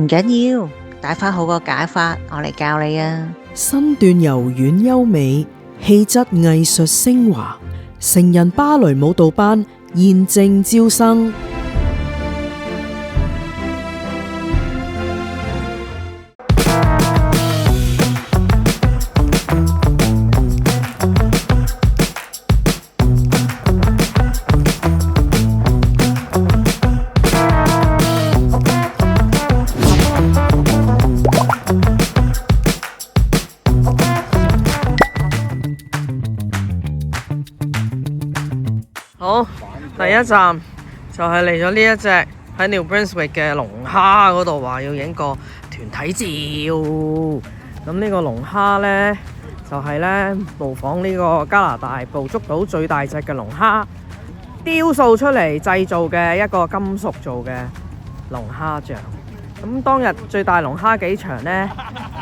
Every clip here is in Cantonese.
唔緊要，戴翻好個假髮，我嚟教你啊。身段柔軟優美，氣質藝術升華，成人芭蕾舞蹈班現正招生。好，第一站就係嚟咗呢一隻喺 New Brunswick 嘅龍蝦嗰度，話要影個團體照。咁呢個龍蝦呢，就係呢模仿呢個加拿大捕捉到最大隻嘅龍蝦雕塑出嚟製造嘅一個金屬做嘅龍蝦像。咁當日最大龍蝦幾長呢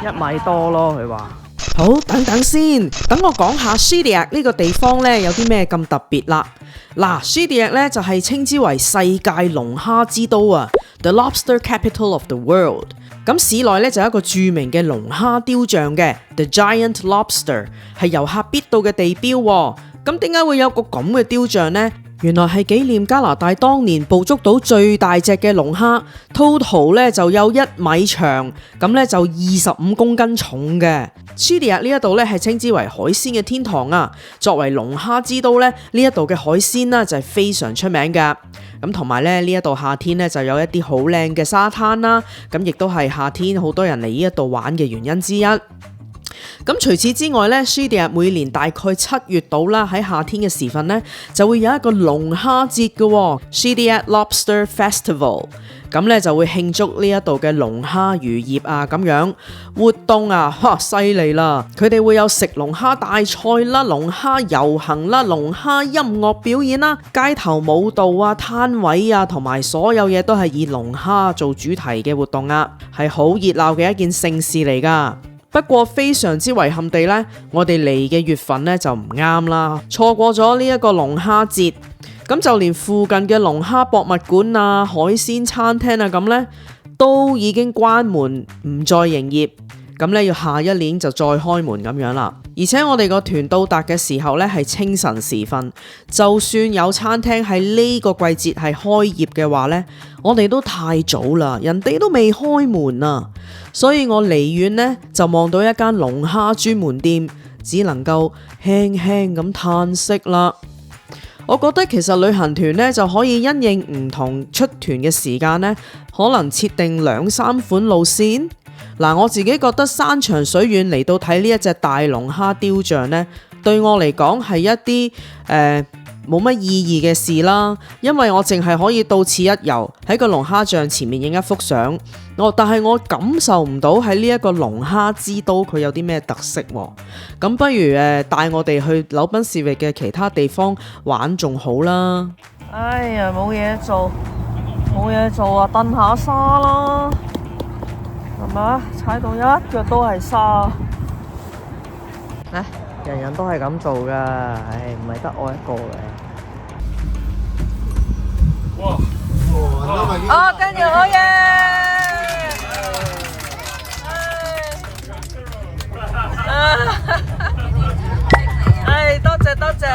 ？1米多咯，佢話。好，等等先，等我講下 Shediac 呢個地方呢有啲咩咁特別啦。嗱 ，Shediac 呢就係稱之為世界龍蝦之都啊 ，The Lobster Capital of the World。咁市內呢就有一個著名嘅龍蝦雕像嘅 The Giant Lobster， 係遊客必到嘅地標。咁點解會有個咁嘅雕像呢？原來係紀念加拿大當年捕捉到最大隻嘅龍蝦 ，total 咧就有1米長，咁咧就25公斤重嘅。Shediac 呢一度咧係稱之為海鮮嘅天堂啊！作為龍蝦之都咧，呢一度嘅海鮮呢就係非常出名噶。咁同埋咧呢一度夏天咧就有一啲好靚嘅沙灘啦，咁亦都係夏天好多人嚟呢一度玩嘅原因之一。咁除此之外咧 Shediac 每年大概7月到啦，喺夏天嘅時分咧，就會有一個龍蝦節嘅 Shediac Lobster Festival。咁咧就會慶祝呢一度嘅龍蝦漁業啊，咁樣活動啊，犀利啦！佢哋會有食龍蝦大賽啦、龍蝦遊行啦、龍蝦音樂表演啦、街頭舞蹈啊、攤位啊，同埋所有嘢都係以龍蝦做主題嘅活動啊，係好熱鬧嘅一件盛事嚟噶。不過非常之遺憾地呢，我哋嚟嘅月份呢就唔啱啦，錯過咗呢一個龍蝦節，咁就連附近嘅龍蝦博物館啊、海鮮餐廳啊咁呢，都已經關門唔再營業，咁呢要下一年就再開門咁樣啦。而且我哋個團到達嘅時候呢係清晨時分，就算有餐廳喺呢個季節係開業嘅話呢，我哋都太早啦，人哋都未開門啊，所以我離遠呢就望到一間龍蝦專門店，只能夠輕輕咁嘆息啦。我覺得其實旅行團呢就可以因應唔同出團嘅時間呢，可能設定2-3款路線。嗱，我自己覺得山長水遠嚟到睇呢一隻大龍蝦雕像呢，對我嚟講係一啲冇乜意義嘅事啦，因為我淨係可以到此一遊，喺個龍蝦像前面影一幅相。但係我感受唔到喺呢一個龍蝦之都佢有啲咩特色喎。咁不如帶我哋去紐賓士域嘅其他地方玩仲好啦。哎呀，冇嘢做啊，蹬下沙啦，係咪？踩到一腳都係沙。人人都係咁做噶，唔係得我一個嘅。跟住好嘢！多謝。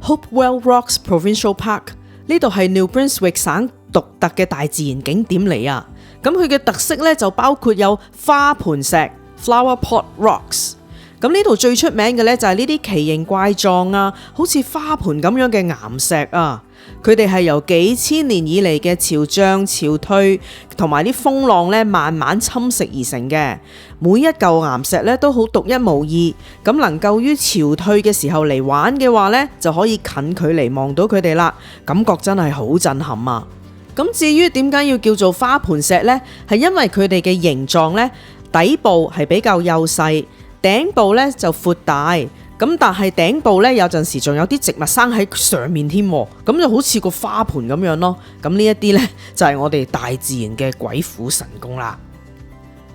Hopewell Rocks Provincial Park 呢度係 New Brunswick 省獨特嘅大自然景點嚟啊！咁佢嘅特色咧就包括有花盤石 （Flower Pot Rocks）。咁呢度最出名嘅咧就係呢啲奇形怪狀啊，好似花盤咁樣嘅岩石啊。佢哋係由幾千年以嚟嘅潮漲潮退同埋啲風浪咧慢慢侵蝕而成嘅。每一嚿岩石咧都好獨一無二，咁能夠於潮退嘅時候嚟玩嘅話咧，就可以近距離望到佢哋啦，感覺真係好震撼啊！咁至於點解要叫做花盤石呢？係因為佢哋嘅形狀呢，底部係比較幼細，頂部呢就闊大，咁但係頂部呢，有陣時仲有啲植物生喺上面添，咁就好似個花盆咁樣咯。咁呢一啲呢，就係我哋大自然嘅鬼斧神工啦。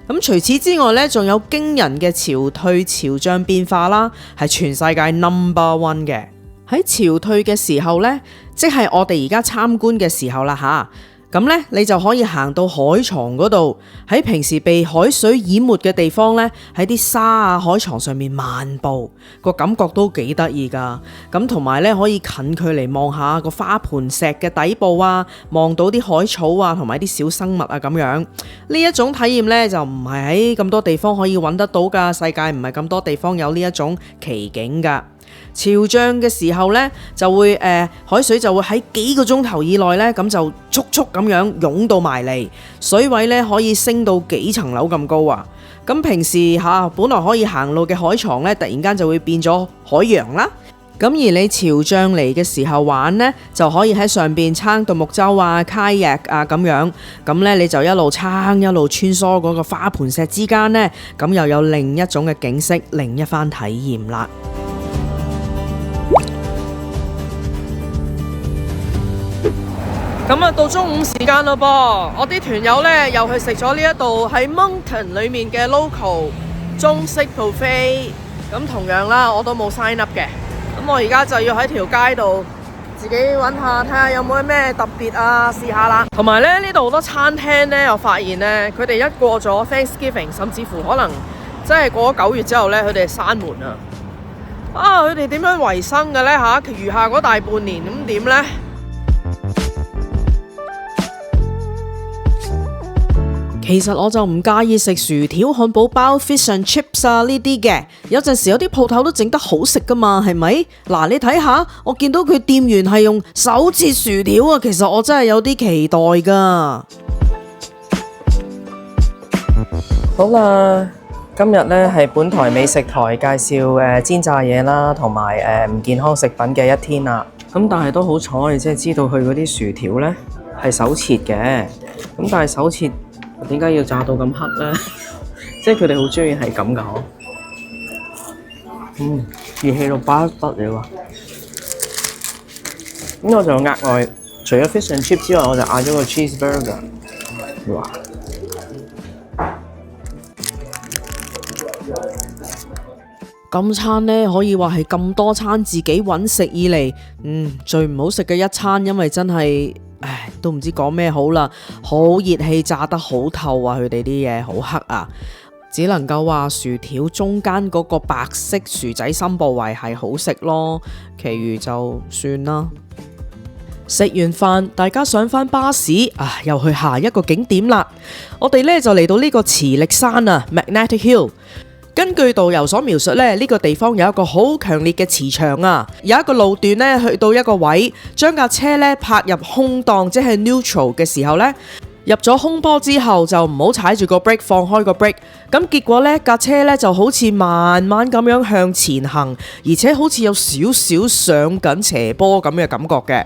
咁除此之外呢，仲有驚人嘅潮退潮漲變化啦，係全世界 No.1 嘅。喺潮退嘅時候呢，即係我哋而家參觀嘅時候啦吓。咁呢，你就可以行到海床嗰度，喺平時被海水淹沒嘅地方呢，喺啲沙啊海床上面漫步，個感覺都幾得意噶。咁同埋呢，可以近距離望下個花盆石嘅底部啊，望到啲海草啊，同埋啲小生物啊咁樣。呢一種體驗呢，就唔係喺咁多地方可以揾得到噶，世界唔係咁多地方有呢一種奇景噶。潮漲嘅時候呢，就會海水就會喺幾個鐘頭以內呢，咁就速速咁樣湧到埋嚟，水位呢可以升到幾層樓咁高啊！咁平時本來可以行路嘅海床呢，突然間就會變咗海洋啦。咁而你潮漲嚟嘅時候玩呢，就可以喺上邊撐獨木舟啊、kayak 啊咁樣，咁呢，你就一路撐一路穿梭嗰個花盆石之間呢，咁又有另一種嘅景色，另一番體驗啦。咁啊，到中午時間咯噃，我啲團友呢又去食咗呢一度喺 Moncton 裏面嘅 local 中式 buffet。咁同樣啦，我都冇 sign up 嘅。咁我而家就要喺條街度自己揾下，睇下有冇咩特別啊，試下啦。同埋呢度好多餐廳呢，我發現呢，佢哋一過咗 Thanksgiving， 甚至乎可能真係過咗9月之後呢，佢哋閂門啊！佢哋點樣維生嘅呢？嚇？餘下嗰大半年咁點呢？其實我就唔介意食薯條、漢堡包、fish and chips 啊呢啲嘅，有陣時有啲鋪頭都整得好食噶嘛，係咪？嗱，你睇下，我見到佢店員係用手切薯條啊，其實我真係有啲期待噶。好啦，今日呢係本台美食台介紹煎炸嘢啦，同埋唔健康食品嘅一天啦。咁但係都好彩，即係知道佢嗰啲薯條呢係手切嘅。咁但係手切點解要炸到咁黑呢？即係佢哋好中意係咁噶嗬。熱氣到不得了啊！咁我就額外除咗 fish and chip 之外，我就嗌咗個 cheeseburger。哇！今餐呢可以話係咁多餐自己揾食以嚟，最唔好食嘅一餐，因為真係，都唔知講咩好啦，好熱氣炸得好透啊！佢哋啲嘢好黑啊，只能夠話薯條中間嗰個白色薯仔心部位係好食咯，其餘就算啦。食完飯，大家上返巴士又去下一個景點啦。我哋呢就嚟到呢個磁力山啊 ，Magnetic Hill。根據導遊所描述呢，呢個地方有一個好強烈嘅磁場啊，有一個路段呢，去到一個位，將架車呢泊入空檔，即係 neutral 嘅時候呢，入咗空波之後就唔好踩住個 brake， 放開個 brake， 咁結果呢架車呢就好似慢慢咁樣向前行，而且好似有少少上緊斜坡咁嘅感覺嘅。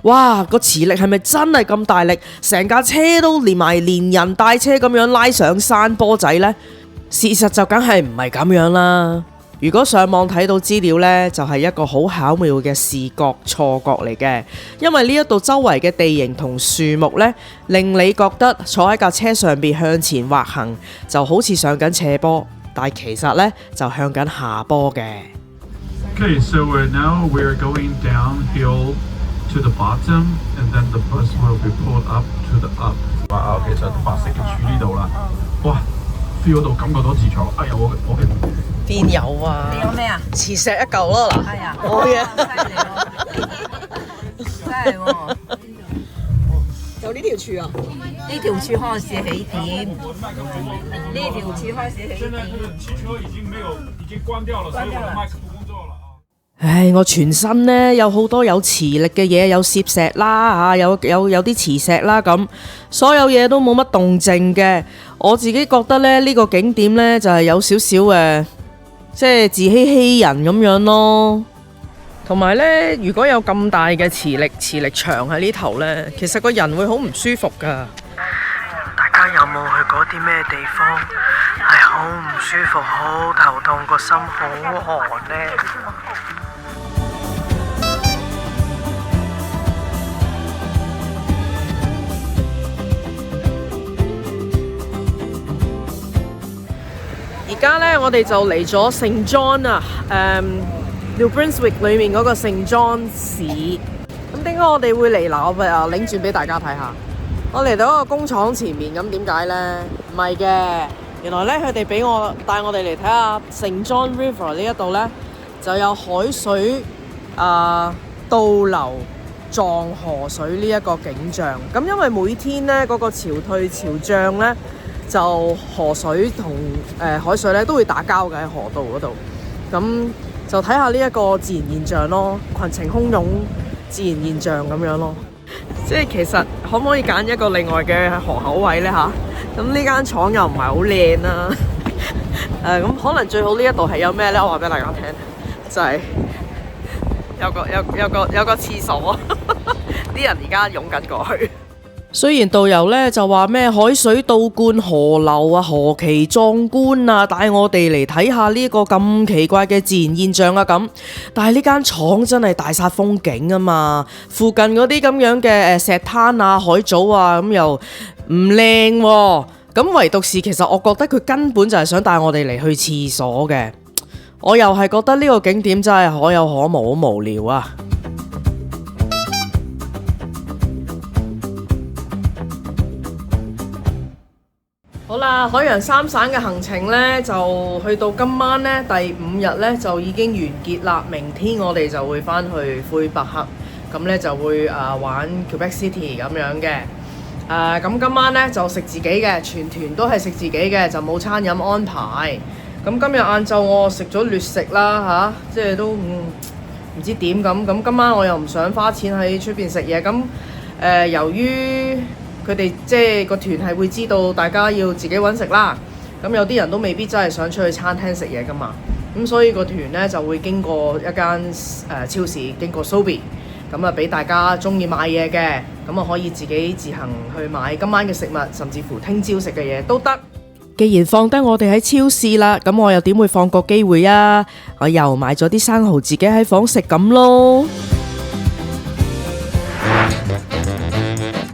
哇，個磁力係咪真係咁大力？成架車都連人帶車咁樣拉上山坡仔呢？事實就梗係唔係咁樣啦。如果上網睇到資料呢，就係一個好巧妙嘅視覺錯覺嚟嘅，因為呢一度周圍嘅地形同樹木呢，令你覺得坐喺架車上邊向前滑行就好似上緊斜坡，但係其實呢，就向緊下坡嘅。Okay, so now we're going downhill to the bottom, and then the bus will be pulled up to the up。哇，其實白色嘅柱呢度啦，哇！feel 到感覺到磁場，哎呀我嘅邊有啊？你有咩啊？磁石一嚿咯嗱，係啊，我嘅真係喎，就呢條柱啊？呢條柱開始起點，呢條柱開始起點。汽車已經關掉了，所以我的麥克不工作了。唉，我全身呢有好多有磁力嘅嘢，有攝石啦有啲磁石啦咁，所有嘢都冇乜動靜嘅。我自己覺得呢個景點呢，就係有少少即係自欺欺人咁樣咯。同埋呢，如果有咁大嘅磁力場喺呢頭呢，其實個人會好唔舒服噶。大家有冇去過啲咩地方係好好唔舒服，好頭痛，個心好寒呢。而家呢，我哋就嚟咗聖 John 啊，New Brunswick 裏面嗰個聖 John 市。咁點解我哋會嚟嗱？我咪領轉俾大家睇下。我嚟到一個工廠前面，咁點解呢？唔係嘅，原來呢，佢哋帶我哋嚟睇下聖 John River 呢一度呢，就有海水倒流撞河水呢一個景象。咁因為每天呢，嗰個潮退潮漲呢，就河水同海水咧都會打交嘅喺河道嗰度，咁就睇下呢一個自然現象咯，群情洶湧自然現象咁樣咯。即係其實可唔可以揀一個另外嘅河口位呢？吓？咁呢間廠又唔係好靚啦。咁可能最好呢一度係有咩呢？我話俾大家聽，就係有個廁所啊！啲人而家湧緊過去。雖然導遊咧就話咩海水倒灌河流啊，何其壯觀啊，帶我哋嚟睇下呢個咁奇怪嘅自然現象啊咁，但係呢間廠真係大煞風景啊嘛，附近嗰啲咁樣嘅石灘啊、海藻啊咁又唔靚喎，咁唯獨是其實我覺得佢根本就係想帶我哋嚟去廁所嘅，我又係覺得呢個景點真係可有可無，好無聊啊！好啦，海洋三省嘅行程呢，就去到今晚呢，第5日呢，就已經完結啦。明天我哋就會返去魁北克，咁呢就會玩 Quebec City 咁樣嘅。咁今晚呢，就食自己嘅，全團都係食自己嘅，就冇餐飲安排。咁今日晏晝我食咗劣食啦即係都唔知點咁。咁今晚我又唔想花錢喺出邊食嘢。咁由於佢哋即係個團係會知道大家要自己揾食啦，咁有啲人都未必真係想出去餐廳食嘢噶嘛，咁所以個團呢就會經過一間超市，經過 Sobeys，咁啊俾大家中意買嘢嘅，咁啊可以自己自行去買今晚嘅食物，甚至乎聽朝食嘅嘢都得。既然放低我哋喺超市啦，咁我又點會放過機會啊？我又買咗啲生蠔自己喺房食咁咯。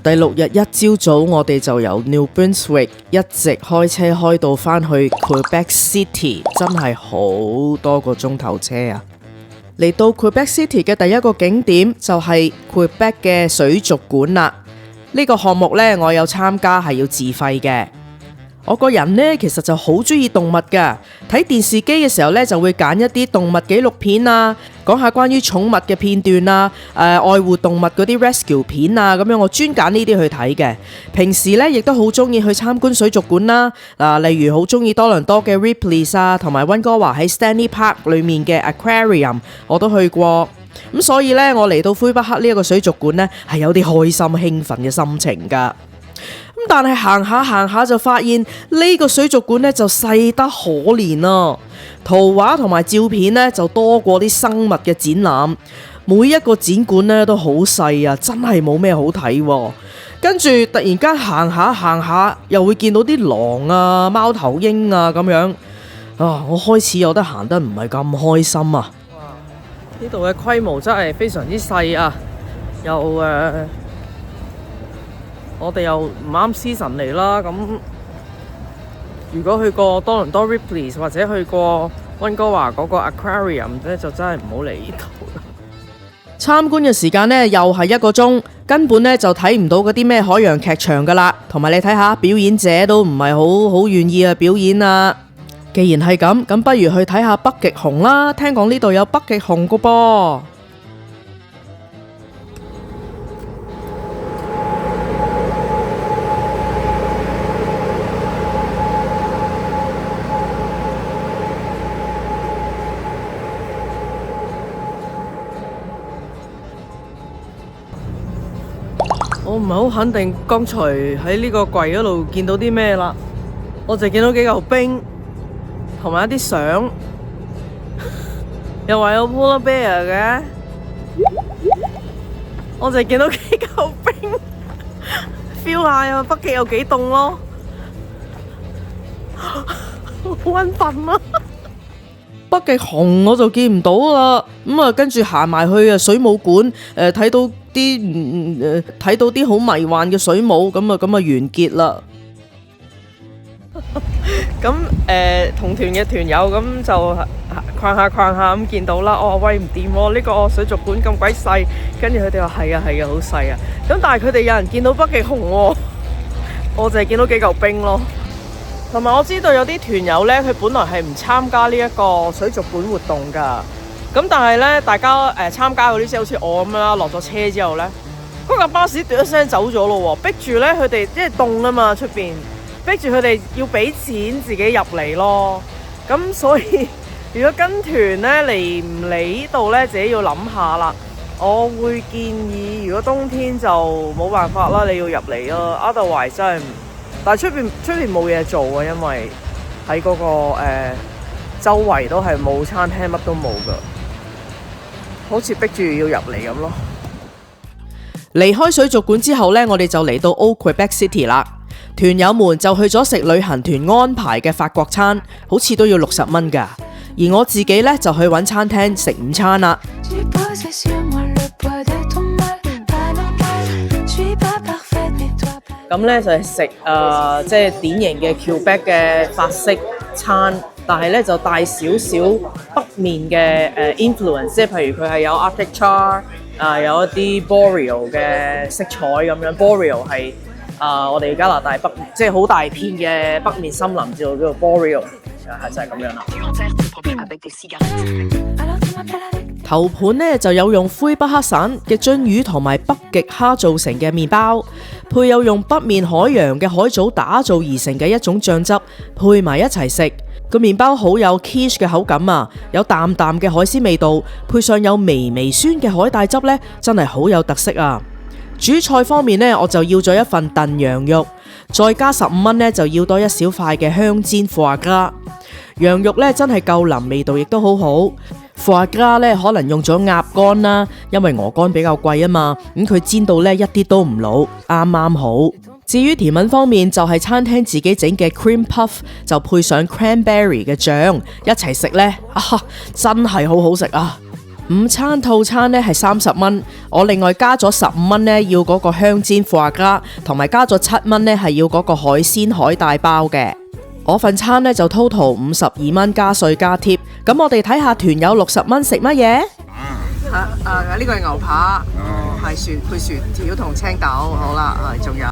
第6日一朝早，我哋就由 New Brunswick 一直開車開到返去 Quebec City， 真係好多個鐘頭車啊！嚟到 Quebec City 嘅第一個景點就係 Quebec 嘅水族館啦。呢個項目呢，我有參加，係要自費嘅。我個人呢，其實就好中意動物噶，睇電視機嘅時候呢，就會揀一啲動物紀錄片啊，講下關於寵物嘅片段啊，愛護動物嗰啲 rescue 片啊，咁樣我專揀呢啲去睇嘅。平時呢，亦都好中意去參觀水族館啦，例如好中意多倫多嘅 Ripley's 啊，同埋溫哥華喺 Stanley Park 裏面嘅 Aquarium 我都去過。咁所以呢，我嚟到魁北克呢一個水族館呢，係有啲開心興奮嘅心情噶。但係行下就發現呢個水族館呢就細得可憐啊，圖畫同埋照片呢就多過啲生物嘅展覽，每一個展館呢都好細啊，真係冇咩好睇喎。跟住突然間行下又會見到啲狼啊、貓頭鷹啊咁樣我開始有得行得唔係咁開心啊。呢度嘅規模真係非常之細啊，又我哋又唔啱 season 嚟啦，咁如果去過多倫多 Ripley's 或者去過溫哥華嗰個 Aquarium 咧，就真係唔好嚟呢度啦。參觀嘅時間呢，又係1個鐘，根本呢就睇唔到嗰啲咩海洋劇場噶啦，同埋你睇下表演者都唔係好願意去表演啊。既然係咁不如去睇下北極熊啦，聽講呢度有北極熊噶噃。我唔係好肯定剛才喺呢個櫃嗰度見到啲咩啦，我就見到幾嚿冰同埋一啲相，又話有 polar bear 嘅，我就見到幾嚿冰，feel 下北極有幾凍咯。好溫笨啊！北極熊我就見唔到啦，跟住行埋去啊水母館，睇到啲好迷幻嘅水母，咁啊完結啦。咁同團嘅團友咁就逛下咁見到啦，喂唔掂喎，呢個水族館咁鬼細，跟住佢哋話係啊好細啊，咁但係佢哋有人見到北極熊喎，我淨係見到幾嚿冰咯。同埋我知道有啲團友呢，佢本來係唔參加呢一個水族館活動㗎，咁但係呢，大家參加嗰啲，即係好似我咁樣啦，落咗車之後呢，嗰架巴士嘟一聲走咗咯喎，逼住呢，佢哋即係凍啊嘛出邊，逼住佢哋要俾錢自己入嚟咯。咁所以如果跟團呢，嚟唔嚟呢度呢，自己要諗下啦。我會建議，如果冬天就冇辦法啦，你要入嚟咯。otherwise真係，但係出邊冇嘢做啊，因為喺嗰個周圍都係冇餐廳，乜都冇噶，好似逼住要入嚟咁咯。離開水族館之後呢，我哋就嚟到 Old Quebec City 啦。團友們就去咗食旅行團安排嘅法國餐，好似都要60蚊㗎。而我自己呢，就去揾餐廳食午餐啦。咁呢就係食即係典型嘅 Quebec 嘅法式餐，但係呢就帶少少北面嘅influence， 即係譬如佢係有 Arctic char， 有一啲 boreal 嘅色彩咁樣。boreal 係我哋加拿大北即係好大片嘅北面森林，叫做 boreal， 就係咁樣啦。頭盤呢就有用魁北克省嘅鱒魚同埋北極蝦做成嘅麵包，配有用北面海洋嘅海藻打造而成嘅一種醬汁，配埋一齊食。個麵包好有 quiche 嘅口感啊，有淡淡嘅海鮮味道，配上有微微酸嘅海帶汁呢，真係好有特色啊！主菜方面呢，我就要咗一份燉羊肉，再加15蚊呢，就要多一小塊嘅香煎 foie gras。羊肉呢真係夠腍，味道亦都好好。foie gras呢可能用咗鴨肝啦，因為鵝肝比較貴啊嘛，咁佢煎到呢一啲都唔老，啱啱好。至於甜品方面，就係餐廳自己整嘅 cream puff， 就配上 cranberry 嘅醬一齊食呢，真係好好食啊！午餐套餐呢係30蚊，我另外加咗15蚊呢，要嗰個香煎 foie gras，同埋加咗7蚊呢係要嗰個海鮮海帶包嘅。我份餐呢就 total 52蚊加稅加貼。咁我哋睇下團友60蚊食乜嘢？呢個係牛扒，係配薯條同青豆，好啦，仲有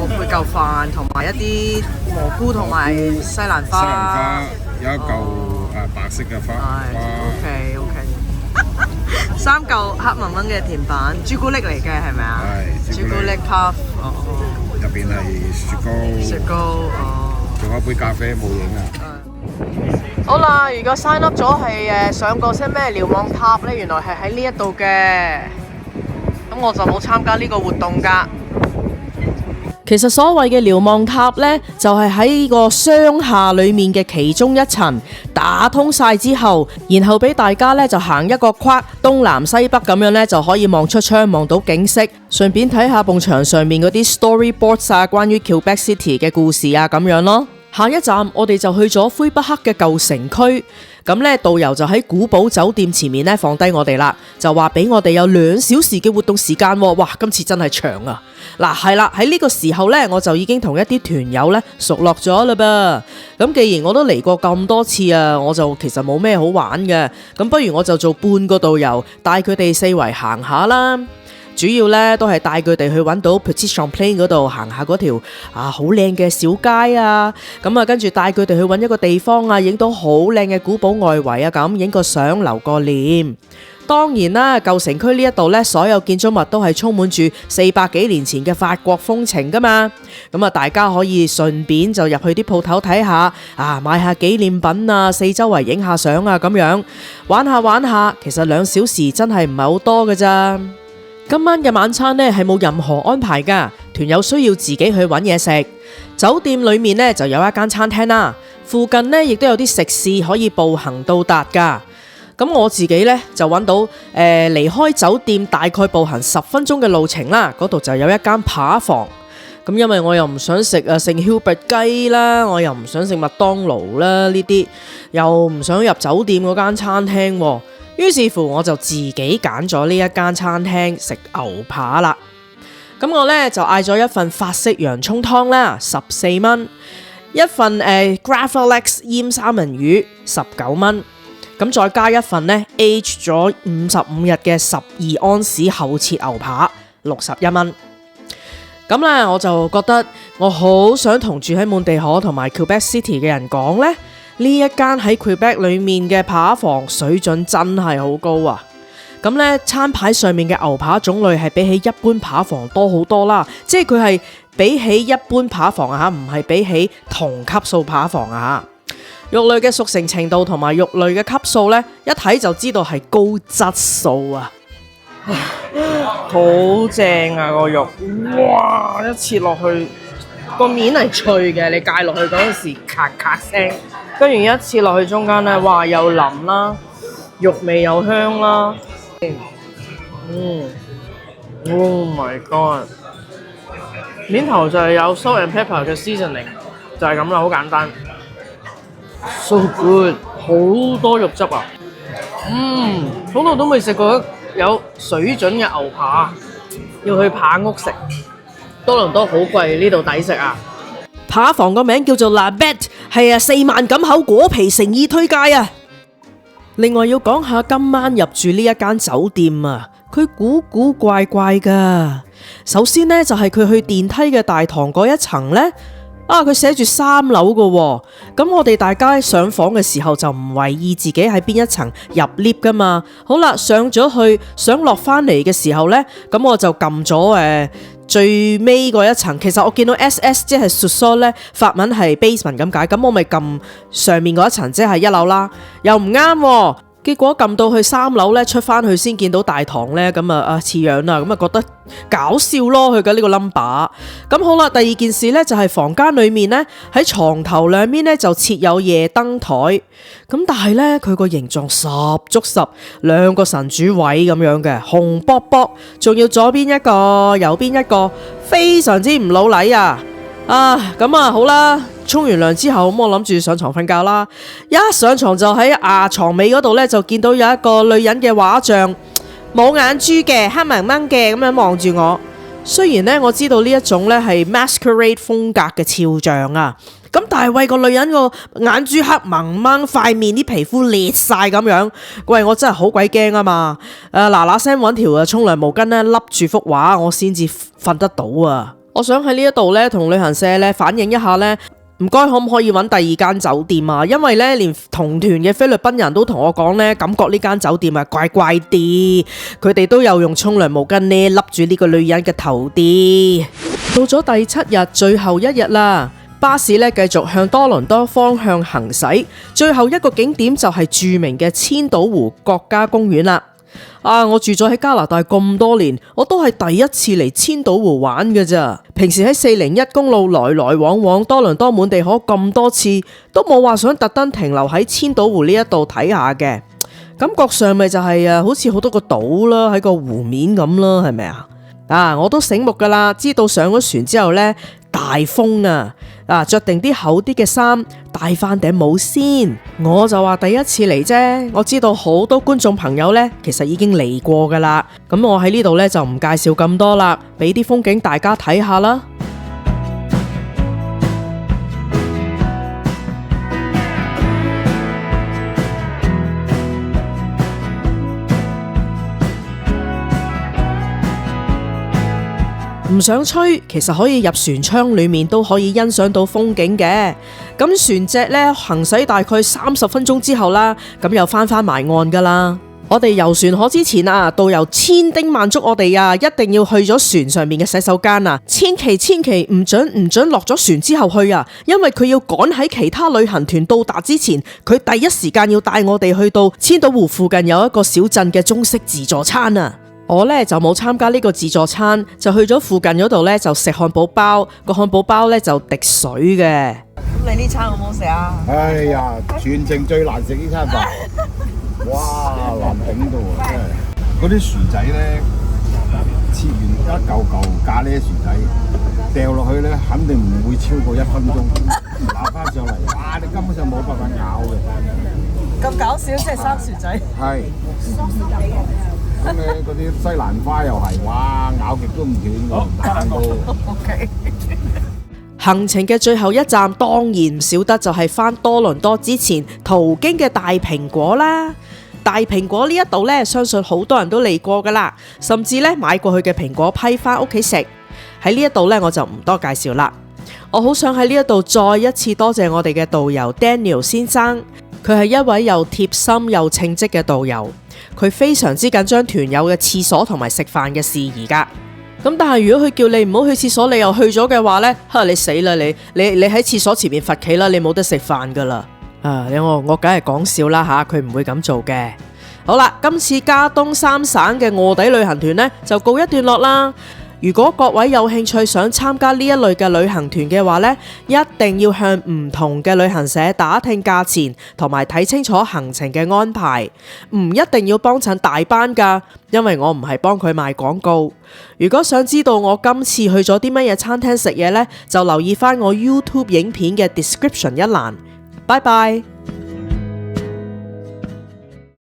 配嚿飯同埋一啲蘑菇同埋西蘭花，有一嚿白色嘅花。OK， 3嚿黑蚊蚊嘅甜品，朱古力嚟嘅係咪啊？係朱古力 puff， 入邊係雪糕，仲有一杯咖啡冇影啊！好啦，如果 sign up 咗係上過些咩瞭望塔呢？原來係喺呢一度嘅，咁我就冇參加呢個活動㗎。其實所謂嘅瞭望塔呢，就係喺個商廈裏面嘅其中一層打通晒之後，然後俾大家呢就行一個框東南西北咁樣呢，就可以望出窗望到景色，順便睇下埲牆上面嗰啲 storyboards 啊，關於 Quebec City 嘅故事啊咁樣咯。下一站我哋就去咗魁北克嘅舊城區，咁呢導遊就喺古堡酒店前面呢放低我哋啦，就話俾我哋有2小時嘅活動時間喎。哇，今次真係長啊！嗱，係啦，喺呢個時候呢，我就已經同一啲團友呢熟絡咗啦噃。咁既然我都嚟過咁多次啊，我就其實冇咩好玩嘅，咁不如我就做半個導遊，帶佢哋四圍行下啦。主要咧都係帶佢哋去揾到 Petit Champlain 嗰度行下嗰條好靚嘅小街啊，咁啊跟住帶佢哋去揾一個地方啊，影到好靚嘅古堡外圍啊，咁影個相留個念。當然啦，舊城區呢一度呢，所有建築物都係充滿住400幾年前嘅法國風情噶嘛，咁啊大家可以順便就入去啲鋪頭睇下買下紀念品啊，四周圍影下相啊，咁樣玩下，其實2小時真係唔係好多㗎咋。今晚嘅晚餐呢係冇任何安排噶，團友需要自己去揾嘢食。酒店裏面呢就有一間餐廳啦，附近呢亦都有啲食肆可以步行到達噶。咁我自己呢就揾到離開酒店大概步行10分鐘嘅路程啦，嗰度就有一間扒房。咁因為我又唔想食聖喬拔雞啦，我又唔想食麥當勞啦呢啲，又唔想入酒店嗰間餐廳喎，於是乎我就自己揀咗呢一間餐廳食牛扒啦。咁我呢就嗌咗一份法式洋葱湯啦，14蚊，一份Gravlax 醃三文魚19蚊，咁再加一份呢 aged 咗55日嘅12安士厚切牛扒61蚊。咁咧，我就覺得我好想同住喺滿地可同埋 Quebec City 嘅人講呢，呢一間喺 Quebec 裏面嘅扒房水準真係好高啊！咁呢，餐牌上面嘅牛扒種類係比起一般扒房多好多啦，即係佢係比起一般扒房啊，唔係比起同級數扒房啊。肉類嘅熟成程度同埋肉類嘅級數呢，一睇就知道係高質素啊！好正啊個肉，哇！一切落去個面係脆嘅，你戒落去嗰陣時咔咔聲，跟住一切落去中間呢，哇！又腍啦，肉味又香啦，Oh my god！ 面頭就係有 salt and pepper 嘅 seasoning， 就係咁啦，好簡單。So good， 好多肉汁啊！好耐都未食過有水準嘅牛扒，要去扒屋食。多倫多好貴，呢度抵食啊！扒房個名叫做 La Bête， 係4萬錦口果皮，誠意推介啊！另外要講下今晚入住呢一間酒店啊，佢古古怪怪噶。首先呢，就係佢去電梯嘅大堂嗰一層呢。佢寫住3樓嘅喎，咁我哋大家上房嘅時候就唔為意自己喺邊一層入 lift 噶嘛。好啦，上咗去想落翻嚟嘅時候呢，咁我就撳咗最尾嗰一層。其實我見到 SS 即係 sous-sol 咧，法文係 basement 咁解，咁我咪撳上面嗰一層即係1樓啦，又唔啱喎。結果撳到去3樓咧，出翻去先見到大堂咧，咁似樣啦，咁覺得搞笑咯，佢嘅呢個 number。咁好啦，第二件事咧就係房間裏面咧，喺床頭兩邊咧就設有夜燈台，咁但係咧佢個形狀十足十，2個神主位咁樣嘅，紅卜卜，仲要左邊一個，右邊一個，非常之唔老禮啊！咁好啦，沖完涼之後，咁我諗住上床瞓覺啦。一上床就喺床尾嗰度呢，就見到有一個女人嘅畫像，冇眼珠嘅，黑蒙蒙嘅咁樣望住我。雖然呢，我知道呢一種呢係 masquerade 風格嘅肖像啊，咁但係為個女人個眼珠黑蒙蒙，塊面啲皮膚裂晒咁樣，喂，我真係好鬼驚啊嘛！嗱聲揾條沖涼毛巾呢，笠住幅畫，我先至瞓得到啊！我想喺呢一度咧，同旅行社咧反映一下咧，唔該可唔可以揾第二間酒店啊？因為咧，連同團嘅菲律賓人都同我講咧，感覺呢間酒店啊怪怪啲，佢哋都有用沖涼毛巾咧笠住呢個女人嘅頭啲。到咗第7日最後一日啦，巴士咧繼續向多倫多方向行駛，最後一個景點就係著名嘅千島湖國家公園啦。我住咗喺加拿大咁多年，我都係第一次嚟千島湖玩嘅咋。平時喺401公路來來往往多倫多滿地可咁多次，都冇話想特登停留喺千島湖呢一度睇下嘅。感覺上咪就係好似好多個島啦，喺個湖面咁啦，係咪啊？我都醒目噶啦，知道上咗船之後呢，大風啊，着定啲厚啲嘅衫，戴翻頂帽先。我就話第一次嚟啫，我知道好多觀眾朋友呢，其實已經嚟過噶啦。咁我喺呢度呢，就唔介紹咁多啦，俾啲風景大家睇下啦。唔想吹，其實可以入船艙裏面都可以欣賞到風景嘅。咁船隻呢，行駛大概30分鐘之後啦，咁又翻埋岸噶啦。我哋遊船河之前導遊千叮萬囑我哋一定要去咗船上面嘅洗手間千祈唔准落咗船之後去因為佢要趕喺其他旅行團到達之前，佢第一時間要帶我哋去到千島湖附近有一個小鎮嘅中式自助餐我呢就冇參加呢個自助餐，就去咗附近嗰度呢，就食漢堡包，個漢堡包呢就滴水嘅。咁你呢餐好唔好食啊？哎呀，全程最難食呢餐飯，哇，難頂到真係。嗰啲薯仔呢，切完一嚿嚿咖喱薯仔，掉落去咧，肯定唔會超過1分鐘，拿翻上嚟，哇！你根本上冇辦法咬嘅。咁搞笑，即係生薯仔。係。咁你嗰啲西蘭花又係，哇！咬極都唔斷㗎，硬到。OK。行程嘅最後一站當然唔少得就係返多倫多之前途經嘅大蘋果啦。大蘋果呢一度呢，相信好多人都嚟過噶啦，甚至呢買過去嘅蘋果批返屋企食。喺呢一度呢，我就唔多介紹啦。我好想喺呢一度再一次多謝我哋嘅導遊 Daniel 先生，佢係一位又貼心又稱職嘅導遊，佢非常之緊張團友嘅廁所同埋食飯嘅事宜噶。咁但係如果佢叫你唔好去廁所，你又去咗嘅話呢，你死啦你喺廁所前面罰企啦，你冇得食飯噶啦。我梗係講笑啦吓，佢唔會咁做嘅。好啦，今次加東3省嘅臥底旅行團呢，就告一段落啦。如果各位有興趣想參加呢一類嘅旅行團嘅話呢，一定要向唔同嘅旅行社打聽價錢，同埋睇清楚行程嘅安排。唔一定要幫襯大班㗎，因為我唔係幫佢賣廣告。如果想知道我今次去咗啲乜嘢餐廳食嘢呢，就留意返我 YouTube 影片嘅 description 一欄。拜拜。